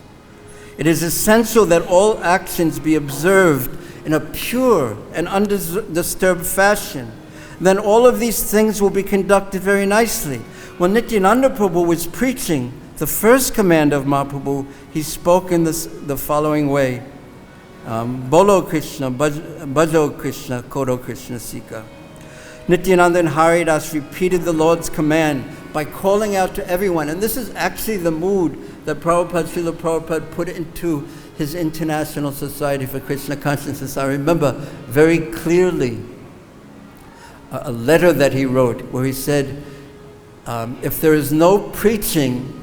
It is essential that all actions be observed in a pure and undisturbed fashion. Then all of these things will be conducted very nicely. When Nityananda Prabhu was preaching the first command of Mahaprabhu, he spoke in the following way. Bolo Krishna, Bhajo Krishna, Koro Krishna Sika. Nityananda and Haridas repeated the Lord's command by calling out to everyone. And this is actually the mood that Srila Prabhupada put into his International Society for Krishna Consciousness. I remember very clearly a letter that he wrote where he said, if there is no preaching,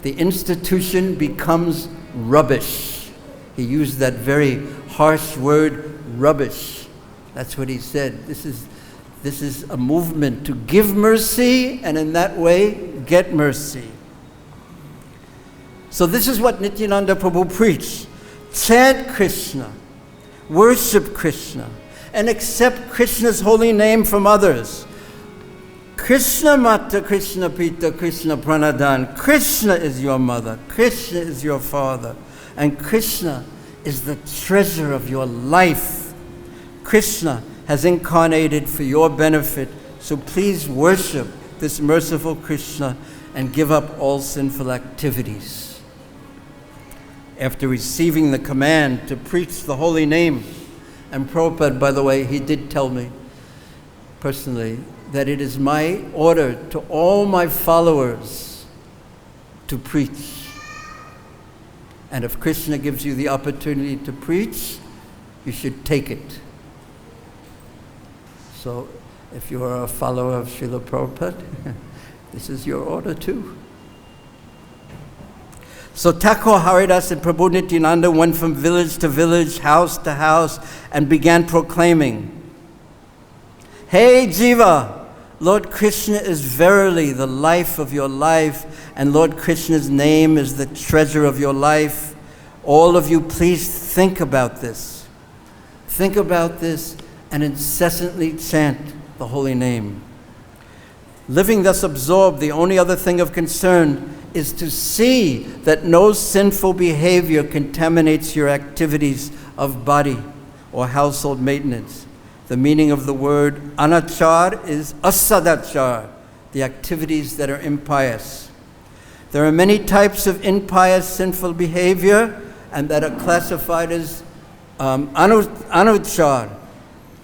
the institution becomes rubbish. He used that very harsh word, rubbish. That's what he said. This is a movement to give mercy, and in that way, get mercy. So this is what Nityananda Prabhu preached. Chant Krishna, worship Krishna, and accept Krishna's holy name from others. Krishna Mata, Krishna Pita, Krishna Pranadan. Krishna is your mother, Krishna is your father, and Krishna is the treasure of your life. Krishna has incarnated for your benefit, so please worship this merciful Krishna and give up all sinful activities. After receiving the command to preach the holy name, and Prabhupada, by the way, he did tell me personally that it is my order to all my followers to preach. And if Krishna gives you the opportunity to preach, you should take it. So if you are a follower of Srila Prabhupada, this is your order too. So Thakur, Haridas, and Prabhu Nityananda went from village to village, house to house, and began proclaiming, Hey Jiva, Lord Krishna is verily the life of your life, and Lord Krishna's name is the treasure of your life. All of you, please think about this. Think about this and incessantly chant the holy name. Living thus absorbed, the only other thing of concern is to see that no sinful behavior contaminates your activities of body or household maintenance. The meaning of the word anachar is asadachar, the activities that are impious. There are many types of impious sinful behavior and that are classified as anuchar,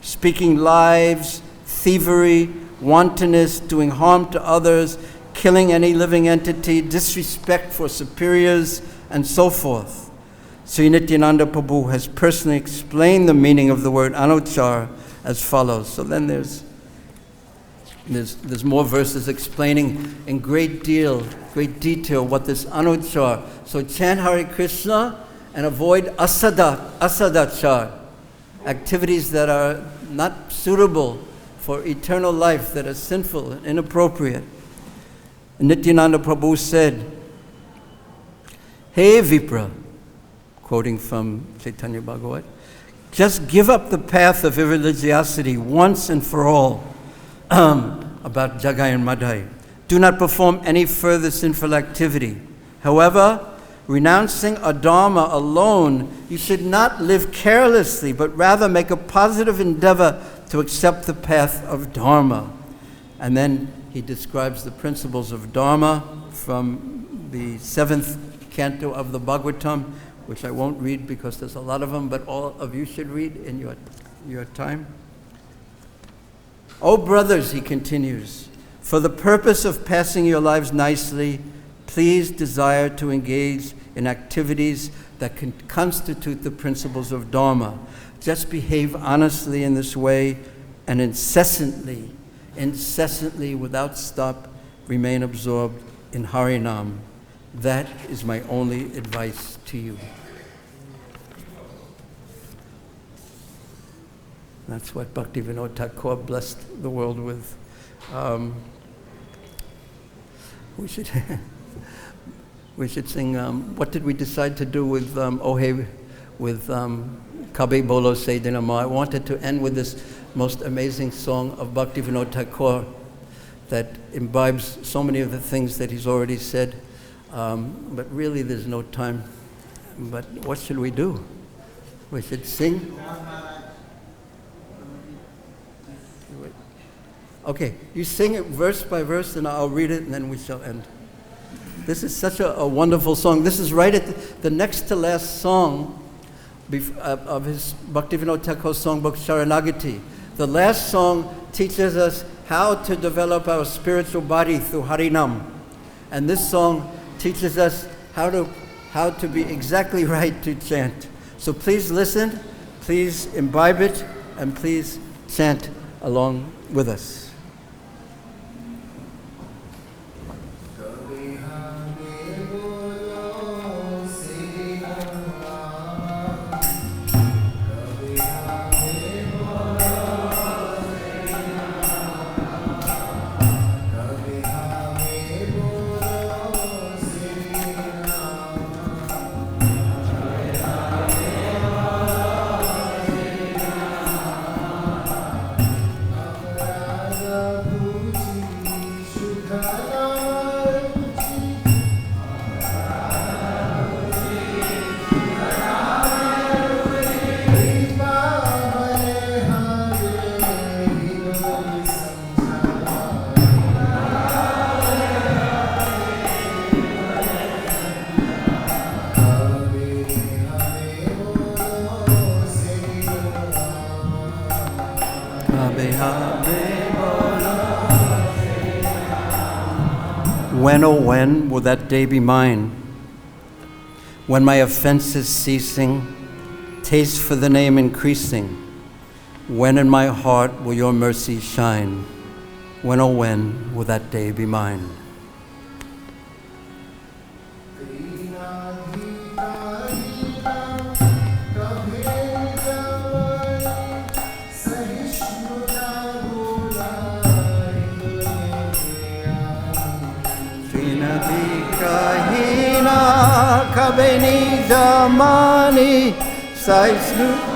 speaking lies, thievery, wantonness, doing harm to others, killing any living entity, disrespect for superiors, and so forth. Sri Nityananda Prabhu has personally explained the meaning of the word anuchar as follows. So then there's more verses explaining in great detail what this anuchar. So chant Hare Krishna and avoid asadachar, activities that are not suitable for eternal life, that are sinful and inappropriate. Nityananda Prabhu said, Hey Vipra, quoting from Chaitanya Bhagavat, just give up the path of irreligiosity once and for all about Jagai and Madhai. Do not perform any further sinful activity. However, renouncing adharma alone, you should not live carelessly, but rather make a positive endeavor to accept the path of Dharma. And then he describes the principles of Dharma from the 7th canto of the Bhagavatam, which I won't read because there's a lot of them, but all of you should read in your time. Oh, brothers, he continues, for the purpose of passing your lives nicely, please desire to engage in activities that can constitute the principles of Dharma. Just behave honestly in this way and incessantly, without stop, remain absorbed in Harinam. That is my only advice to you. That's what Bhaktivinoda Thakur blessed the world with. We should sing, what did we decide to do with Ohe, with Kabe Bolo Se Dinama? I wanted to end with this most amazing song of Bhaktivinoda Thakur that imbibes so many of the things that he's already said, but really there's no time. But what should we do? We should sing? Okay, you sing it verse by verse and I'll read it and then we shall end. This is such a wonderful song. This is right at the next to last song of his Bhaktivinoda Thakur songbook, Sharanagati. The last song teaches us how to develop our spiritual body through Harinam. And this song teaches us how to be exactly right to chant. So please listen, please imbibe it, and please chant along with us. When, oh when, will that day be mine? When my offenses ceasing, taste for the name increasing? When in my heart will your mercy shine? When, oh when, will that day be mine? Kabeni Zamani Saisnu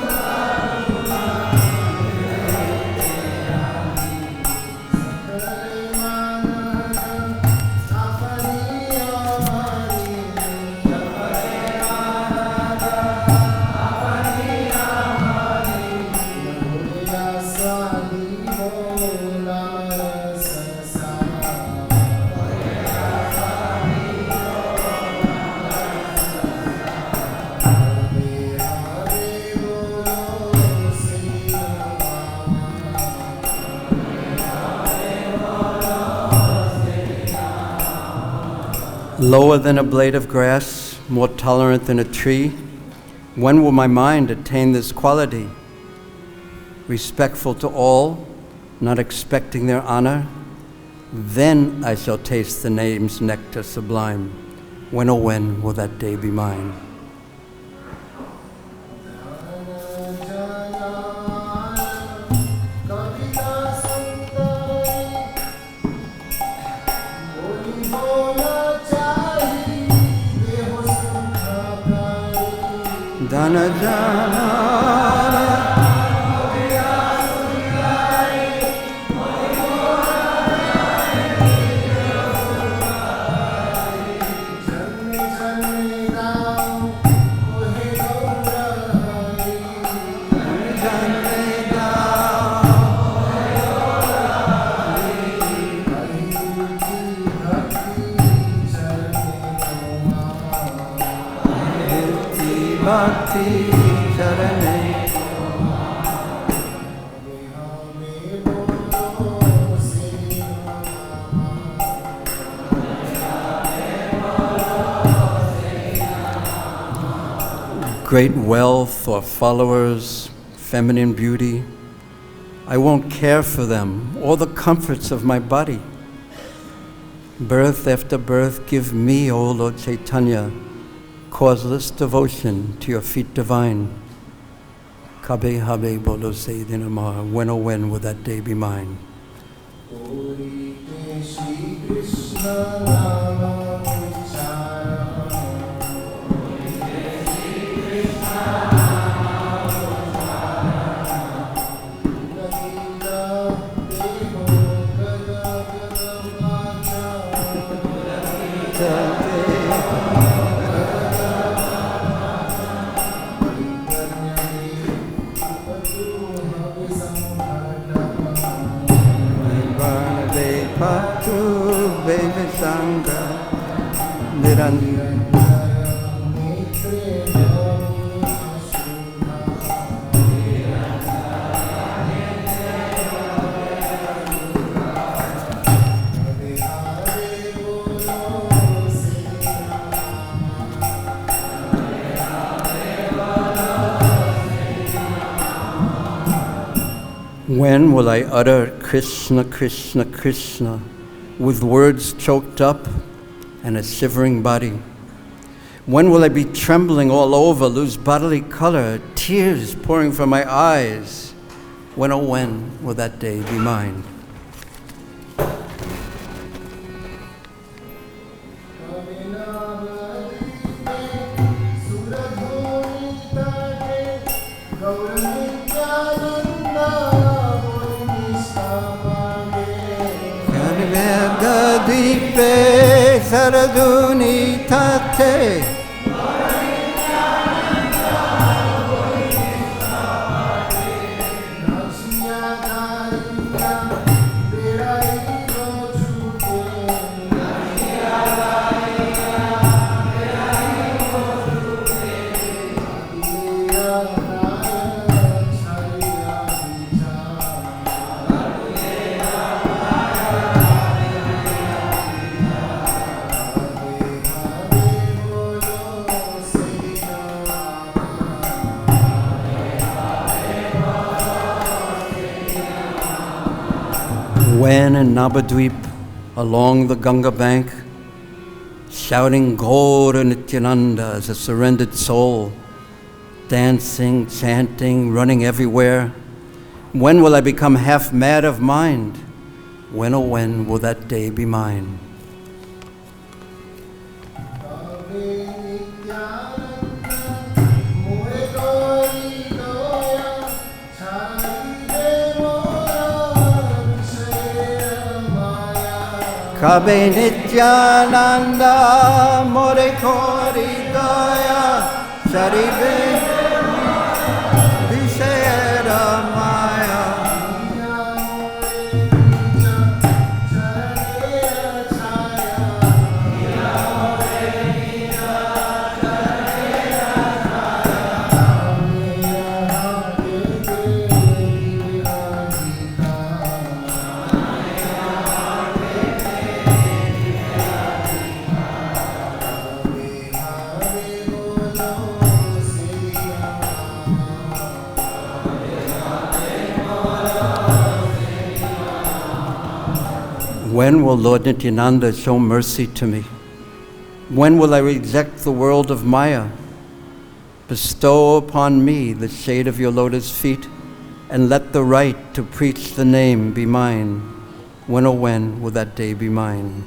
lower than a blade of grass, more tolerant than a tree. When will my mind attain this quality? Respectful to all, not expecting their honor. Then I shall taste the name's nectar sublime. When, oh when, will that day be mine? Dana Jana bhakti charane. Great wealth or followers, feminine beauty, I won't care for them or the comforts of my body. Birth after birth, give me, O Lord Chaitanya, causeless devotion to your feet divine. Kabe habe bolo se dinamar, when oh when will that day be mine? When will I utter Krishna, Krishna, Krishna with words choked up and a shivering body? When will I be trembling all over, lose bodily color, tears pouring from my eyes? When, oh when will that day be mine? Dipe saraduni tate when in Navadvip, along the Ganga bank, shouting Gaura Nityananda as a surrendered soul, dancing, chanting, running everywhere. When will I become half mad of mind? When, oh when will that day be mine? Kabe Nityananda More Kori Daya Sharibe Vishera Maya When will Lord Nityananda show mercy to me? When will I reject the world of Maya? Bestow upon me the shade of your lotus feet, and let the right to preach the name be mine. When, oh when will that day be mine?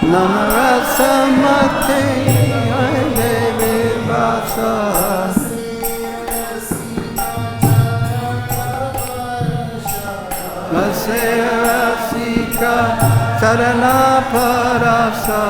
Namarasa mate devi vasa Masera sika sarana parasa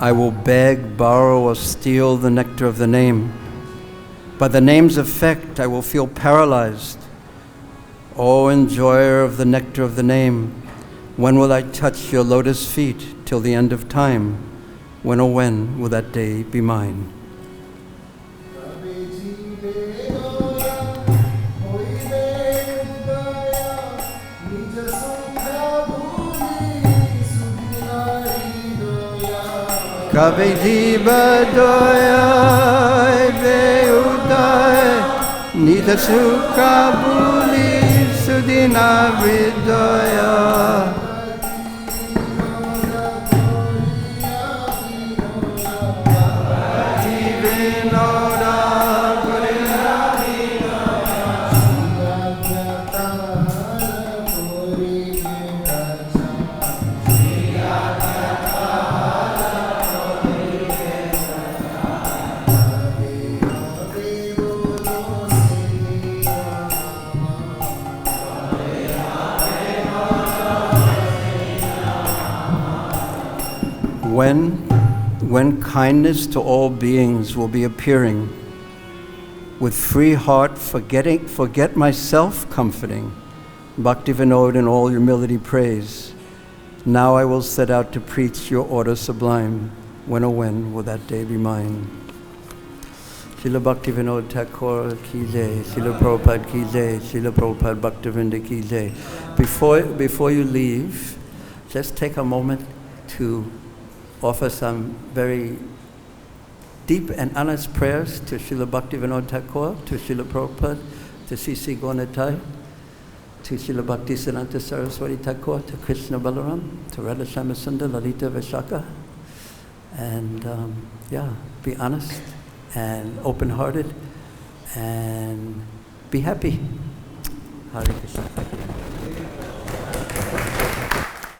I will beg, borrow, or steal the nectar of the name. By the name's effect, I will feel paralyzed. O enjoyer of the nectar of the name, when will I touch your lotus feet till the end of time? When, oh when, will that day be mine? Kabe jiva doya be udaya nida sukha buli sudina vidoya. When kindness to all beings will be appearing, with free heart forget myself comforting, Bhaktivinoda in all humility praise. Now I will set out to preach your order sublime. When, oh when, will that day be mine? Srila Bhaktivinoda Thakur ki jai, Srila Prabhupada ki jai, Srila Prabhupada Bhaktivinoda ki jai. Before you leave, just take a moment to offer some very deep and honest prayers to Srila Bhaktivinoda Thakur, to Srila Prabhupada, to C.C. Gonatai, to Srila Bhaktisiddhanta Saraswati Thakur, to Krishna Balaram, to Radha Shyama Lalita Vishaka. And be honest and open-hearted and be happy. Hare Krishna.